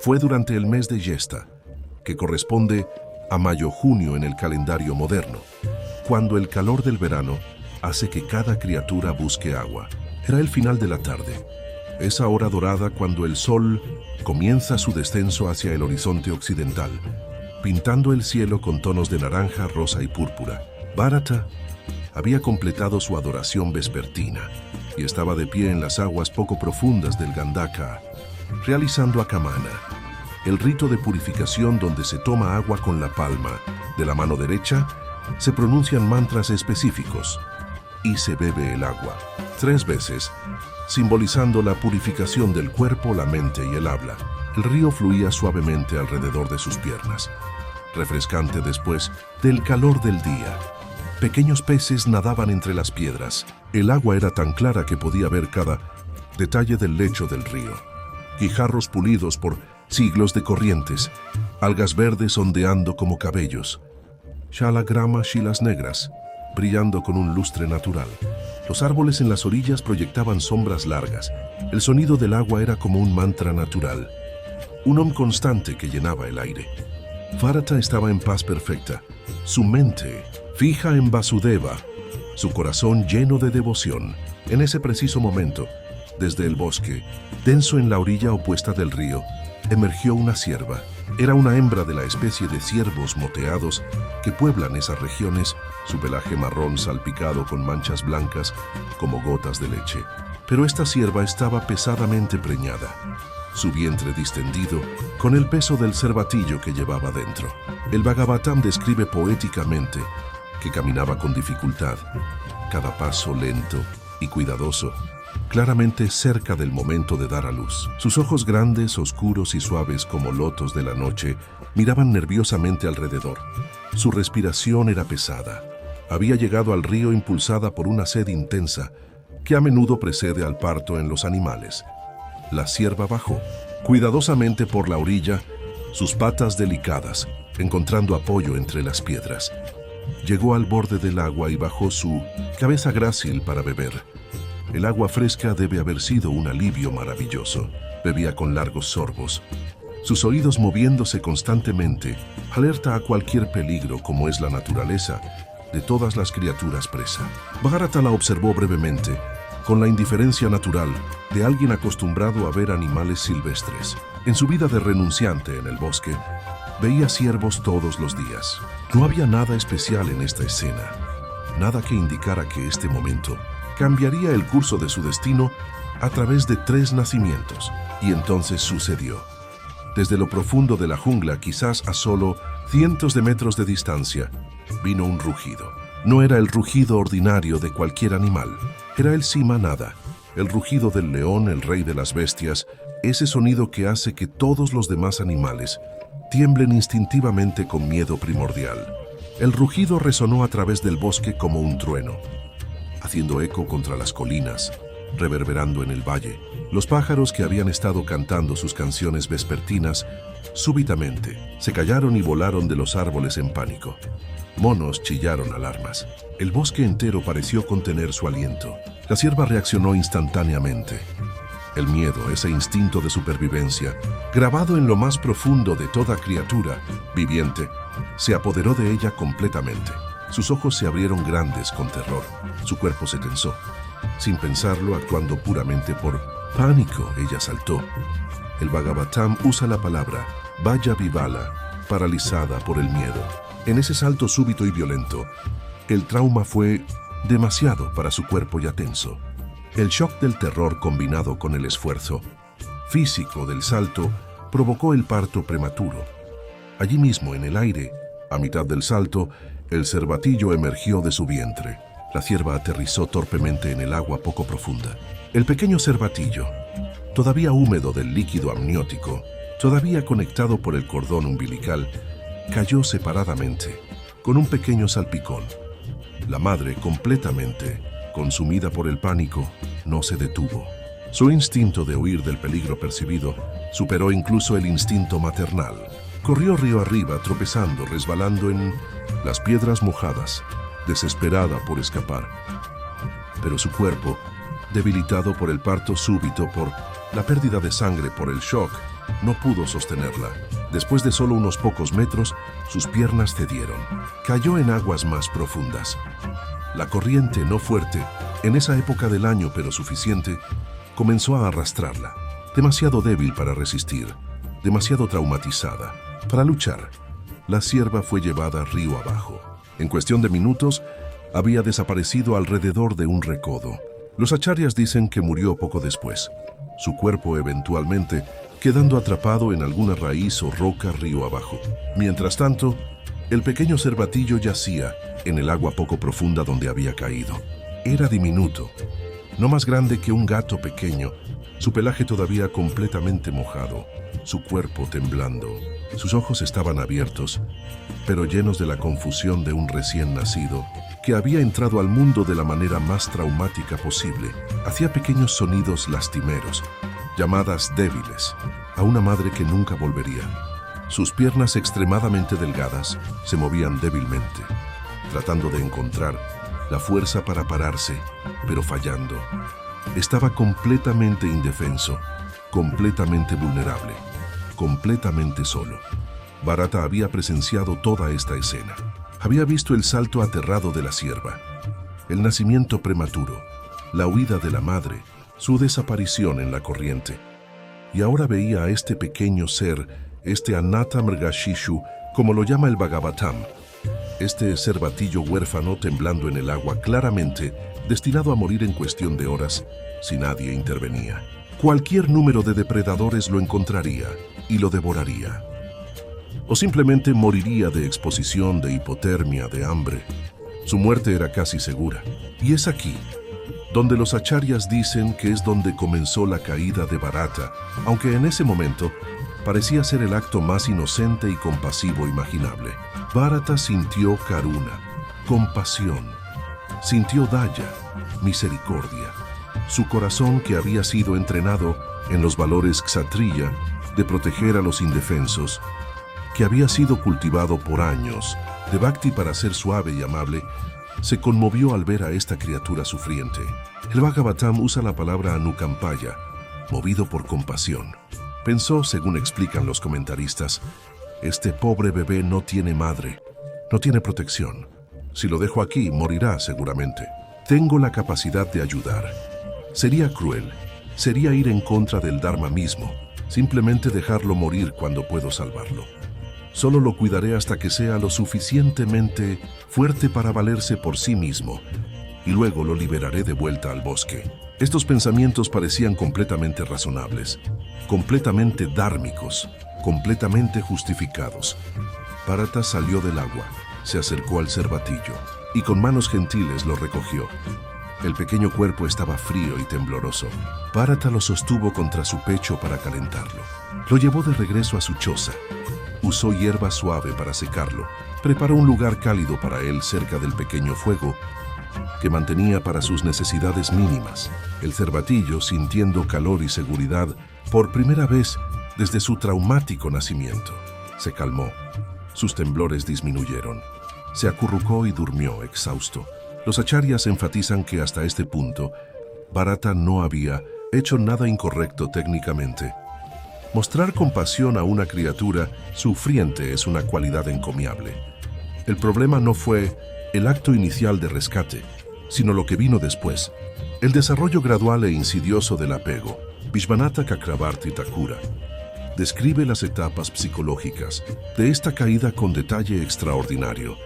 Fue durante el mes de Yesta, que corresponde a mayo-junio en el calendario moderno, cuando el calor del verano hace que cada criatura busque agua. Era el final de la tarde, esa hora dorada cuando el sol comienza su descenso hacia el horizonte occidental, pintando el cielo con tonos de naranja, rosa y púrpura. Bharata había completado su adoración vespertina y estaba de pie en las aguas poco profundas del Gandaka, realizando Akamana, el rito de purificación donde se toma agua con la palma de la mano derecha, se pronuncian mantras específicos y se bebe el agua 3 veces, simbolizando la purificación del cuerpo, la mente y el habla. El río fluía suavemente alrededor de sus piernas, refrescante después del calor del día. Pequeños peces nadaban entre las piedras. El agua era tan clara que podía ver cada detalle del lecho del río. Guijarros pulidos por siglos de corrientes, algas verdes ondeando como cabellos, shalagrama shilas negras, brillando con un lustre natural. Los árboles en las orillas proyectaban sombras largas. El sonido del agua era como un mantra natural, un om constante que llenaba el aire. Bharata estaba en paz perfecta, su mente fija en Vasudeva, su corazón lleno de devoción. En ese preciso momento, desde el bosque, denso en la orilla opuesta del río, emergió una cierva. Era una hembra de la especie de ciervos moteados que pueblan esas regiones, su pelaje marrón salpicado con manchas blancas como gotas de leche. Pero esta cierva estaba pesadamente preñada, su vientre distendido con el peso del cervatillo que llevaba dentro. El Bhagavatam describe poéticamente que caminaba con dificultad, cada paso lento y cuidadoso, claramente cerca del momento de dar a luz. Sus ojos grandes, oscuros y suaves como lotos de la noche miraban nerviosamente alrededor. Su respiración era pesada. Había llegado al río impulsada por una sed intensa que a menudo precede al parto en los animales. La cierva bajó cuidadosamente por la orilla, sus patas delicadas, encontrando apoyo entre las piedras. Llegó al borde del agua y bajó su cabeza grácil para beber. El agua fresca debe haber sido un alivio maravilloso. Bebía con largos sorbos, sus oídos moviéndose constantemente, alerta a cualquier peligro como es la naturaleza de todas las criaturas presa. Bharata la observó brevemente, con la indiferencia natural de alguien acostumbrado a ver animales silvestres. En su vida de renunciante en el bosque, veía ciervos todos los días. No había nada especial en esta escena, nada que indicara que este momento cambiaría el curso de su destino a través de 3 nacimientos. Y entonces sucedió. Desde lo profundo de la jungla, quizás a solo cientos de metros de distancia, vino un rugido. No era el rugido ordinario de cualquier animal, era el Simanada, el rugido del león, el rey de las bestias, ese sonido que hace que todos los demás animales tiemblen instintivamente con miedo primordial. El rugido resonó a través del bosque como un trueno, haciendo eco contra las colinas, reverberando en el valle. Los pájaros que habían estado cantando sus canciones vespertinas, súbitamente se callaron y volaron de los árboles en pánico. Monos chillaron alarmas. El bosque entero pareció contener su aliento. La cierva reaccionó instantáneamente. El miedo, ese instinto de supervivencia, grabado en lo más profundo de toda criatura viviente, se apoderó de ella completamente. Sus ojos se abrieron grandes con terror. Su cuerpo se tensó. Sin pensarlo, actuando puramente por pánico, ella saltó. El Bhagavatam usa la palabra Vaya Vivala, paralizada por el miedo. En ese salto súbito y violento, el trauma fue demasiado para su cuerpo ya tenso. El shock del terror combinado con el esfuerzo físico del salto provocó el parto prematuro. Allí mismo, en el aire, a mitad del salto, el cervatillo emergió de su vientre. La cierva aterrizó torpemente en el agua poco profunda. El pequeño cervatillo, todavía húmedo del líquido amniótico, todavía conectado por el cordón umbilical, cayó separadamente, con un pequeño salpicón. La madre, completamente consumida por el pánico, no se detuvo. Su instinto de huir del peligro percibido superó incluso el instinto maternal. Corrió río arriba, tropezando, resbalando en las piedras mojadas, desesperada por escapar. Pero su cuerpo, debilitado por el parto súbito, por la pérdida de sangre, por el shock, No pudo sostenerla. Después de solo unos pocos metros, sus piernas cedieron. Cayó en aguas más profundas. La corriente, no fuerte, en esa época del año pero suficiente, comenzó a arrastrarla. Demasiado débil para resistir, demasiado traumatizada para luchar. La cierva fue llevada río abajo. En cuestión de minutos, había desaparecido alrededor de un recodo. Los acharyas dicen que murió poco después. Su cuerpo eventualmente quedando atrapado en alguna raíz o roca río abajo. Mientras tanto, el pequeño cervatillo yacía en el agua poco profunda donde había caído. Era diminuto, no más grande que un gato pequeño, su pelaje todavía completamente mojado, su cuerpo temblando. Sus ojos estaban abiertos, pero llenos de la confusión de un recién nacido que había entrado al mundo de la manera más traumática posible. Hacía pequeños sonidos lastimeros, llamadas débiles, a una madre que nunca volvería. Sus piernas extremadamente delgadas se movían débilmente, tratando de encontrar la fuerza para pararse, pero fallando. Estaba completamente indefenso, completamente vulnerable, completamente solo. Bharata había presenciado toda esta escena. Había visto el salto aterrado de la cierva, el nacimiento prematuro, la huida de la madre, su desaparición en la corriente. Y ahora veía a este pequeño ser, este Anata Mrgashishu, como lo llama el Bhagavatam, este cervatillo huérfano temblando en el agua, claramente destinado a morir en cuestión de horas si nadie intervenía. Cualquier número de depredadores lo encontraría y lo devoraría. O simplemente moriría de exposición, de hipotermia, de hambre. Su muerte era casi segura. Y es aquí donde los acharyas dicen que es donde comenzó la caída de Bharata, aunque en ese momento parecía ser el acto más inocente y compasivo imaginable. Bharata sintió karuna, compasión, sintió daya, misericordia. Su corazón, que había sido entrenado en los valores kshatriya de proteger a los indefensos, que había sido cultivado por años de bhakti para ser suave y amable, se conmovió al ver a esta criatura sufriente. El Bhagavatam usa la palabra anukampaya, movido por compasión. Pensó, según explican los comentaristas, este pobre bebé no tiene madre, no tiene protección. Si lo dejo aquí, morirá seguramente. Tengo la capacidad de ayudar. Sería cruel, sería ir en contra del Dharma mismo, simplemente dejarlo morir cuando puedo salvarlo. Solo lo cuidaré hasta que sea lo suficientemente fuerte para valerse por sí mismo, y luego lo liberaré de vuelta al bosque. Estos pensamientos parecían completamente razonables, completamente dármicos, completamente justificados. Bharata salió del agua, se acercó al cervatillo, y con manos gentiles lo recogió. El pequeño cuerpo estaba frío y tembloroso. Bharata lo sostuvo contra su pecho para calentarlo. Lo llevó de regreso a su choza. Usó hierba suave para secarlo. Preparó un lugar cálido para él cerca del pequeño fuego que mantenía para sus necesidades mínimas. El cervatillo, sintiendo calor y seguridad por primera vez desde su traumático nacimiento, se calmó. Sus temblores disminuyeron. Se acurrucó y durmió exhausto. Los acharyas enfatizan que hasta este punto, Bharata no había hecho nada incorrecto técnicamente. Mostrar compasión a una criatura sufriente es una cualidad encomiable. El problema no fue el acto inicial de rescate, sino lo que vino después, el desarrollo gradual e insidioso del apego. Vishvanatha Chakrabarti Thakura describe las etapas psicológicas de esta caída con detalle extraordinario,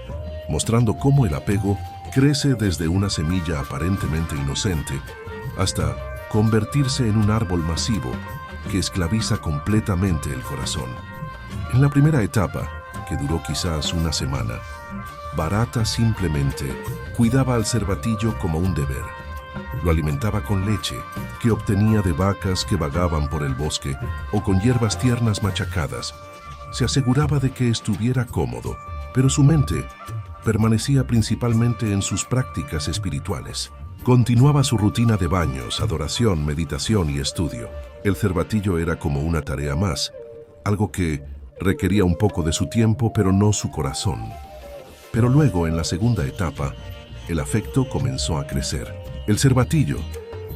mostrando cómo el apego crece desde una semilla aparentemente inocente hasta convertirse en un árbol masivo que esclaviza completamente el corazón. En la primera etapa, que duró quizás una semana, Bharata simplemente cuidaba al cervatillo como un deber. Lo alimentaba con leche, que obtenía de vacas que vagaban por el bosque, o con hierbas tiernas machacadas. Se aseguraba de que estuviera cómodo, pero su mente permanecía principalmente en sus prácticas espirituales. Continuaba su rutina de baños, adoración, meditación y estudio. El cervatillo era como una tarea más, algo que requería un poco de su tiempo, pero no su corazón. Pero luego, en la segunda etapa, el afecto comenzó a crecer. El cervatillo,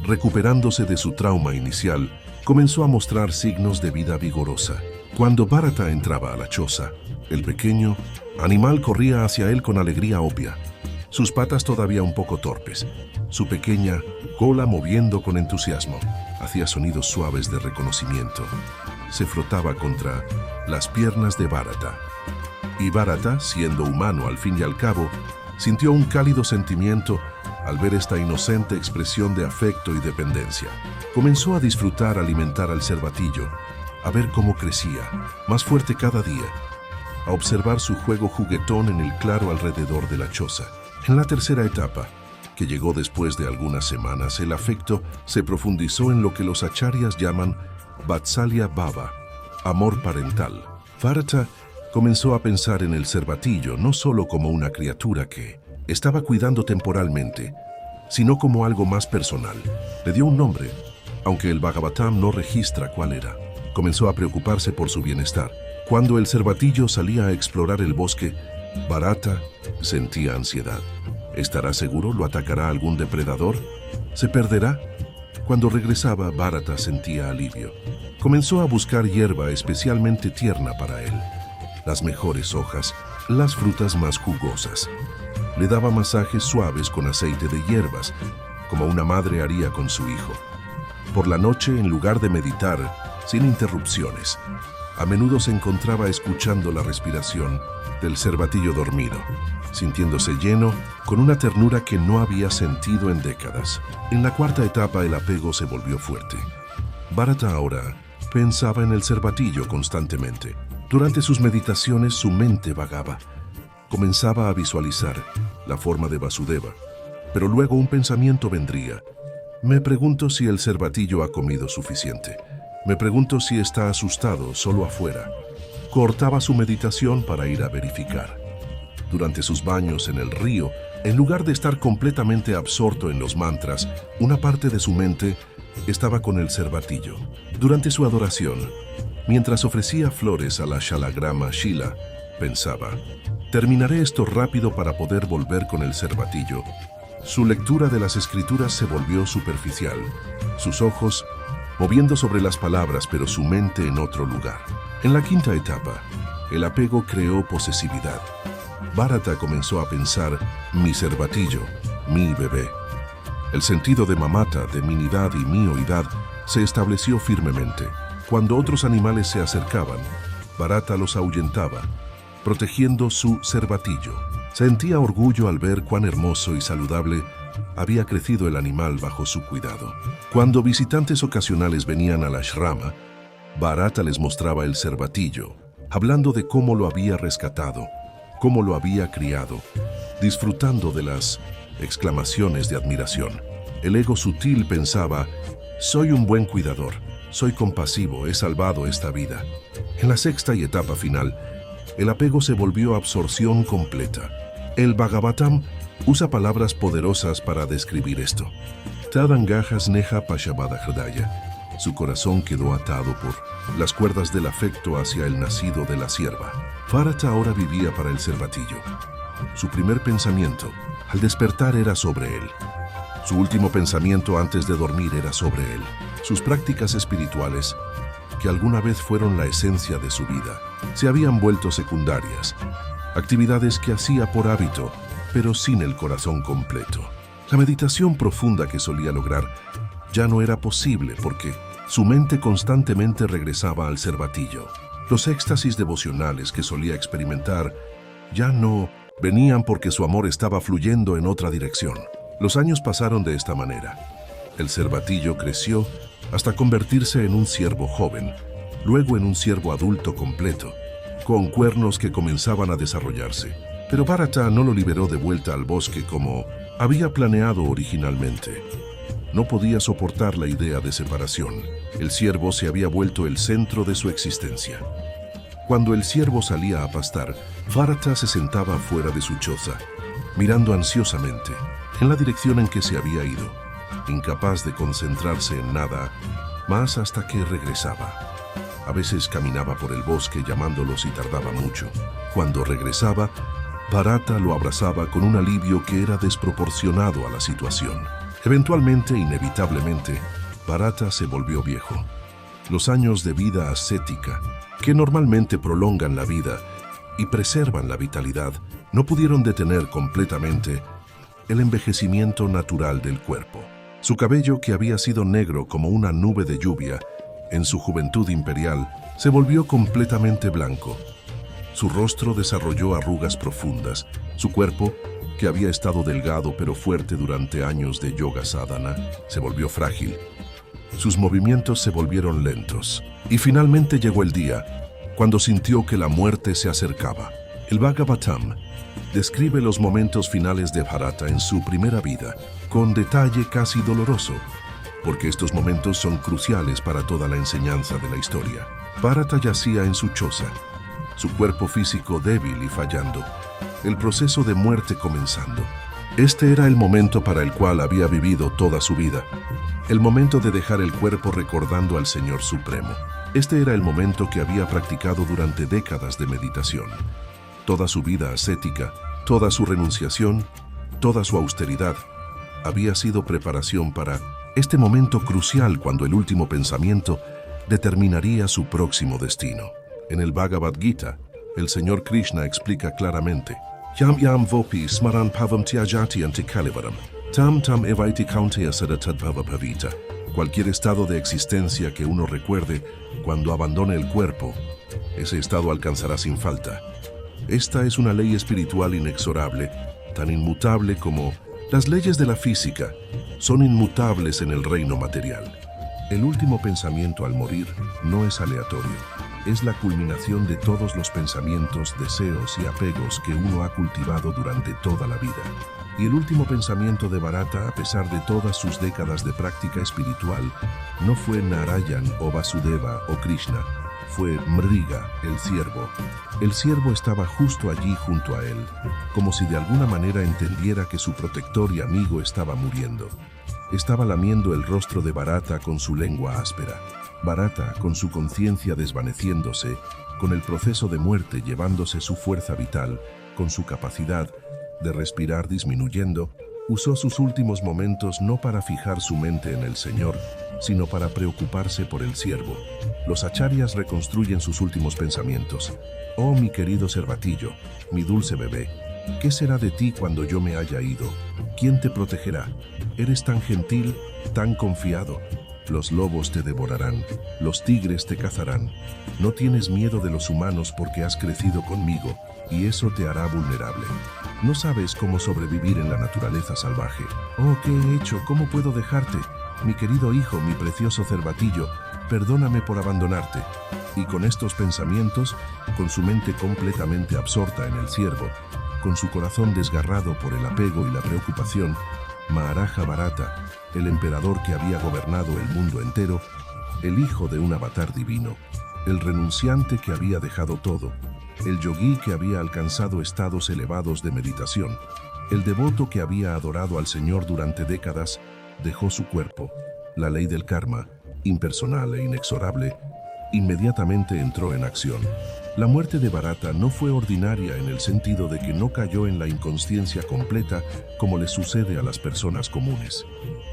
recuperándose de su trauma inicial, comenzó a mostrar signos de vida vigorosa. Cuando Bharata entraba a la choza, el pequeño animal corría hacia él con alegría obvia, sus patas todavía un poco torpes, su pequeña cola moviendo con entusiasmo. Hacía sonidos suaves de reconocimiento. Se frotaba contra las piernas de Bharata. Y Bharata, siendo humano al fin y al cabo, sintió un cálido sentimiento al ver esta inocente expresión de afecto y dependencia. Comenzó a disfrutar alimentar al cervatillo, a ver cómo crecía, más fuerte cada día, a observar su juego juguetón en el claro alrededor de la choza. En la tercera etapa, que llegó después de algunas semanas, el afecto se profundizó en lo que los acharyas llaman Vatsalya Bhava, amor parental. Bharata comenzó a pensar en el cervatillo no solo como una criatura que estaba cuidando temporalmente, sino como algo más personal. Le dio un nombre, aunque el Bhagavatam no registra cuál era. Comenzó a preocuparse por su bienestar. Cuando el cervatillo salía a explorar el bosque, Bharata sentía ansiedad. ¿Estará seguro? ¿Lo atacará algún depredador? ¿Se perderá? Cuando regresaba, Bharata sentía alivio. Comenzó a buscar hierba especialmente tierna para él, las mejores hojas, las frutas más jugosas. Le daba masajes suaves con aceite de hierbas, como una madre haría con su hijo. Por la noche, en lugar de meditar, sin interrupciones, a menudo se encontraba escuchando la respiración del cervatillo dormido, sintiéndose lleno con una ternura que no había sentido en décadas. En la cuarta etapa el apego se volvió fuerte. Bharata ahora pensaba en el cervatillo constantemente. Durante sus meditaciones su mente vagaba. Comenzaba a visualizar la forma de Vasudeva, pero luego un pensamiento vendría. Me pregunto si el cervatillo ha comido suficiente. Me pregunto si está asustado solo afuera. Cortaba su meditación para ir a verificar. Durante sus baños en el río, en lugar de estar completamente absorto en los mantras, una parte de su mente estaba con el cervatillo. Durante su adoración, mientras ofrecía flores a la Shalagrama Shila, pensaba, terminaré esto rápido para poder volver con el cervatillo. Su lectura de las escrituras se volvió superficial, sus ojos moviendo sobre las palabras, pero su mente en otro lugar. En la quinta etapa, el apego creó posesividad. Bharata comenzó a pensar, mi cervatillo, mi bebé. El sentido de mamata, de minidad y mioidad se estableció firmemente. Cuando otros animales se acercaban, Bharata los ahuyentaba, protegiendo su cervatillo. Sentía orgullo al ver cuán hermoso y saludable había crecido el animal bajo su cuidado. Cuando visitantes ocasionales venían al ashrama, Bharata les mostraba el cervatillo, hablando de cómo lo había rescatado, cómo lo había criado, disfrutando de las exclamaciones de admiración. El ego sutil pensaba, soy un buen cuidador, soy compasivo, he salvado esta vida. En la sexta y etapa final, el apego se volvió absorción completa. El Bhagavatam usa palabras poderosas para describir esto. Tadangaha sneha pashabada hridaya. Su corazón quedó atado por las cuerdas del afecto hacia el nacido de la sierva. Bharata ahora vivía para el cervatillo. Su primer pensamiento al despertar era sobre él. Su último pensamiento antes de dormir era sobre él. Sus prácticas espirituales, que alguna vez fueron la esencia de su vida, se habían vuelto secundarias. Actividades que hacía por hábito, pero sin el corazón completo. La meditación profunda que solía lograr ya no era posible porque su mente constantemente regresaba al cervatillo. Los éxtasis devocionales que solía experimentar ya no venían porque su amor estaba fluyendo en otra dirección. Los años pasaron de esta manera. El cervatillo creció hasta convertirse en un ciervo joven, luego en un ciervo adulto completo, con cuernos que comenzaban a desarrollarse. Pero Bharata no lo liberó de vuelta al bosque como había planeado originalmente. No podía soportar la idea de separación. El ciervo se había vuelto el centro de su existencia. Cuando el ciervo salía a pastar, Bharata se sentaba fuera de su choza, mirando ansiosamente en la dirección en que se había ido, incapaz de concentrarse en nada más hasta que regresaba. A veces caminaba por el bosque llamándolos y tardaba mucho. Cuando regresaba, Bharata lo abrazaba con un alivio que era desproporcionado a la situación. Eventualmente, inevitablemente, Bharata se volvió viejo. Los años de vida ascética, que normalmente prolongan la vida y preservan la vitalidad, no pudieron detener completamente el envejecimiento natural del cuerpo. Su cabello, que había sido negro como una nube de lluvia en su juventud imperial, se volvió completamente blanco. Su rostro desarrolló arrugas profundas. Su cuerpo, que había estado delgado pero fuerte durante años de yoga sadhana, se volvió frágil. Sus movimientos se volvieron lentos. Y finalmente llegó el día cuando sintió que la muerte se acercaba. El Bhagavatam describe los momentos finales de Bharata en su primera vida, con detalle casi doloroso, porque estos momentos son cruciales para toda la enseñanza de la historia. Bharata yacía en su choza, su cuerpo físico débil y fallando, el proceso de muerte comenzando. Este era el momento para el cual había vivido toda su vida, el momento de dejar el cuerpo recordando al Señor Supremo. Este era el momento que había practicado durante décadas de meditación. Toda su vida ascética, toda su renunciación, toda su austeridad, había sido preparación para este momento crucial cuando el último pensamiento determinaría su próximo destino. En el Bhagavad Gita, el Señor Krishna explica claramente: Yam yam vopi smaran pavam tyajati antikalivaram, tam tam evaiti kaunteya sadatadbhava bhavita. Cualquier estado de existencia que uno recuerde cuando abandone el cuerpo, ese estado alcanzará sin falta. Esta es una ley espiritual inexorable, tan inmutable como las leyes de la física son inmutables en el reino material. El último pensamiento al morir no es aleatorio, es la culminación de todos los pensamientos, deseos y apegos que uno ha cultivado durante toda la vida. Y el último pensamiento de Bharata, a pesar de todas sus décadas de práctica espiritual, no fue Narayan o Vasudeva o Krishna, fue Mriga, el ciervo. El ciervo estaba justo allí junto a él, como si de alguna manera entendiera que su protector y amigo estaba muriendo. Estaba lamiendo el rostro de Bharata con su lengua áspera. Bharata, con su conciencia desvaneciéndose, con el proceso de muerte llevándose su fuerza vital, con su capacidad de respirar disminuyendo, usó sus últimos momentos no para fijar su mente en el Señor, sino para preocuparse por el siervo. Los acharyas reconstruyen sus últimos pensamientos. Oh, mi querido cervatillo, mi dulce bebé, ¿qué será de ti cuando yo me haya ido? ¿Quién te protegerá? Eres tan gentil, tan confiado. Los lobos te devorarán, los tigres te cazarán. No tienes miedo de los humanos porque has crecido conmigo, y eso te hará vulnerable. No sabes cómo sobrevivir en la naturaleza salvaje. Oh, ¿qué he hecho? ¿Cómo puedo dejarte? Mi querido hijo, mi precioso cervatillo, perdóname por abandonarte. Y con estos pensamientos, con su mente completamente absorta en el ciervo, con su corazón desgarrado por el apego y la preocupación, Maharaja Bharata, el emperador que había gobernado el mundo entero, el hijo de un avatar divino, el renunciante que había dejado todo, el yogí que había alcanzado estados elevados de meditación, el devoto que había adorado al Señor durante décadas, dejó su cuerpo. La ley del karma, impersonal e inexorable, inmediatamente entró en acción. La muerte de Bharata no fue ordinaria en el sentido de que no cayó en la inconsciencia completa como le sucede a las personas comunes.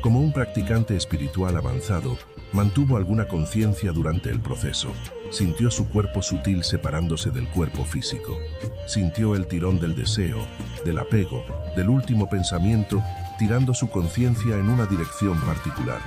Como un practicante espiritual avanzado, mantuvo alguna conciencia durante el proceso. Sintió su cuerpo sutil separándose del cuerpo físico. Sintió el tirón del deseo, del apego, del último pensamiento, tirando su conciencia en una dirección particular.